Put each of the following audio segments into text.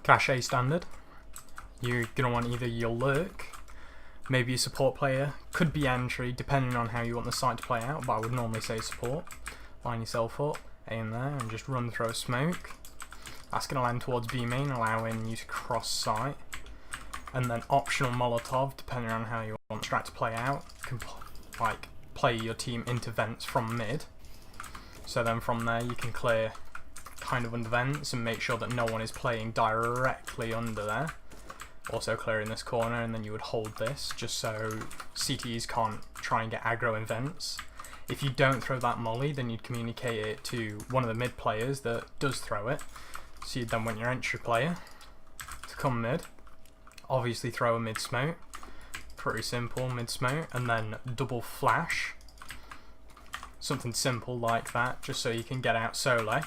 Cache A standard. You're going to want either your lurk, maybe a support player, could be entry, depending on how you want the site to play out, but I would normally say support. Line yourself up, aim there, and just run through a smoke. That's going to land towards B main, allowing you to cross site. And then optional Molotov, depending on how you want the strat to play out, can play your team into vents from mid. So then from there you can clear kind of under vents and make sure that no one is playing directly under there. Also clearing this corner, and then you would hold this just so CTs can't try and get aggro in vents. If you don't throw that molly, then you'd communicate it to one of the mid players that does throw it. So you'd then want your entry player to come mid, obviously throw a mid smoke, pretty simple mid smoke, and then double flash, something simple like that, just so you can get out solo.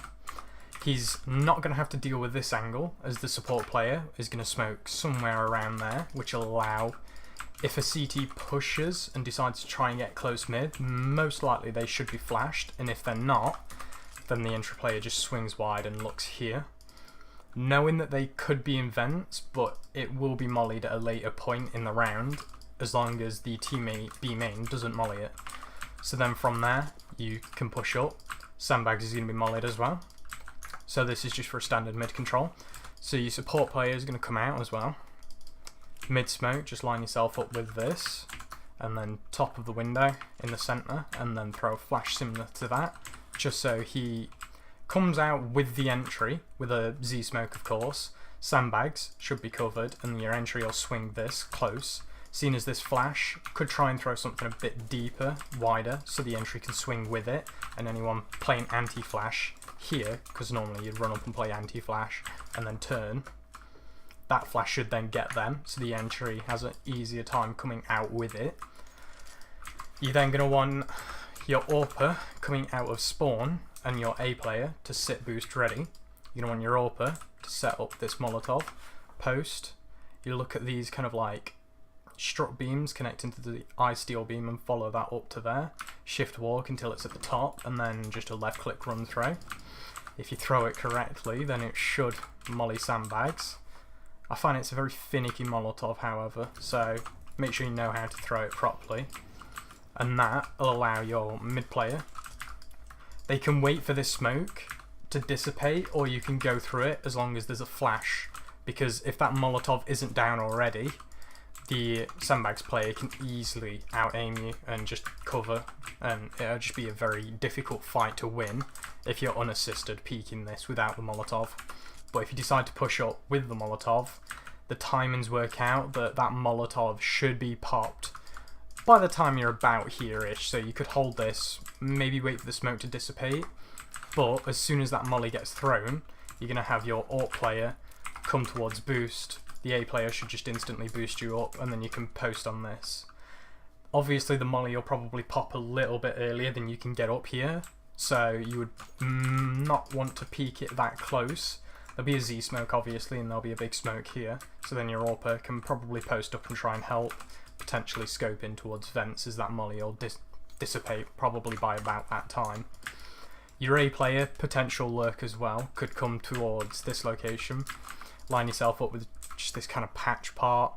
He's not going to have to deal with this angle, as the support player is going to smoke somewhere around there, which will allow, if a CT pushes and decides to try and get close mid, most likely they should be flashed, and if they're not, then the entry player just swings wide and looks here, knowing that they could be in vents, but it will be mollied at a later point in the round, as long as the teammate B main doesn't molly it. So then from there, you can push up. Sandbags is going to be mollied as well. So this is just for a standard mid control. So your support player is going to come out as well. Mid smoke, just line yourself up with this, and then top of the window in the center, and then throw a flash similar to that, just so he comes out with the entry, with a Z smoke of course. Sandbags should be covered, and your entry will swing this close. Seeing as this flash could try and throw something a bit deeper, wider, so the entry can swing with it, and anyone playing anti-flash here, because normally you'd run up and play anti-flash and then turn, that flash should then get them, so the entry has an easier time coming out with it. You're then going to want your AWPer coming out of spawn and your A player to sit boost ready. You're going to want your AWPer to set up this Molotov post. You look at these kind of like struck beams connecting to the I-steel beam and follow that up to there. Shift walk until it's at the top, and then just a left click run through. If you throw it correctly, then it should molly sandbags. I find it's a very finicky Molotov, however, so make sure you know how to throw it properly. And that will allow your mid player. They can wait for this smoke to dissipate, or you can go through it as long as there's a flash, because if that Molotov isn't down already, the sandbags player can easily out-aim you and just cover, and it'll just be a very difficult fight to win if you're unassisted peeking this without the Molotov. But if you decide to push up with the Molotov, the timings work out that that Molotov should be popped by the time you're about here-ish, so you could hold this, maybe wait for the smoke to dissipate, but as soon as that molly gets thrown, you're going to have your AWP player come towards boost. The A player should just instantly boost you up, and then you can post on this. Obviously the molly will probably pop a little bit earlier than you can get up here, so you would not want to peek it that close. There'll be a Z smoke obviously, and there'll be a big smoke here, so then your AWPer can probably post up and try and help, potentially scope in towards vents, as that molly will dissipate probably by about that time. Your A player, potential lurk as well, could come towards this location. Line yourself up with just this kind of patch part.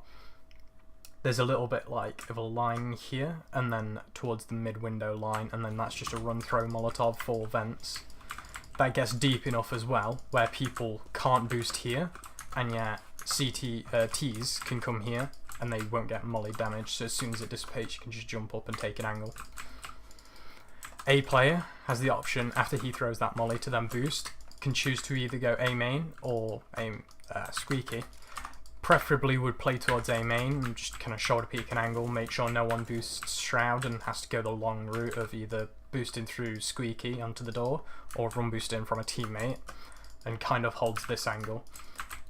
There's a little bit like of a line here, and then towards the mid window line, and then that's just a run throw Molotov for vents. That gets deep enough as well, where people can't boost here, and yet T's can come here, and they won't get molly damage, so as soon as it dissipates you can just jump up and take an angle. A player has the option, after he throws that molly, to then boost. Can choose to either go A main or aim squeaky. Preferably would play towards A main and just kind of shoulder peek an angle, make sure no one boosts Shroud and has to go the long route of either boosting through squeaky onto the door or run boost in from a teammate, and kind of holds this angle.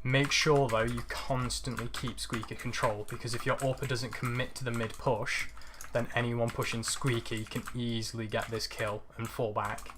Make sure though you constantly keep squeaky control, because if your AWPer doesn't commit to the mid push, then anyone pushing squeaky can easily get this kill and fall back.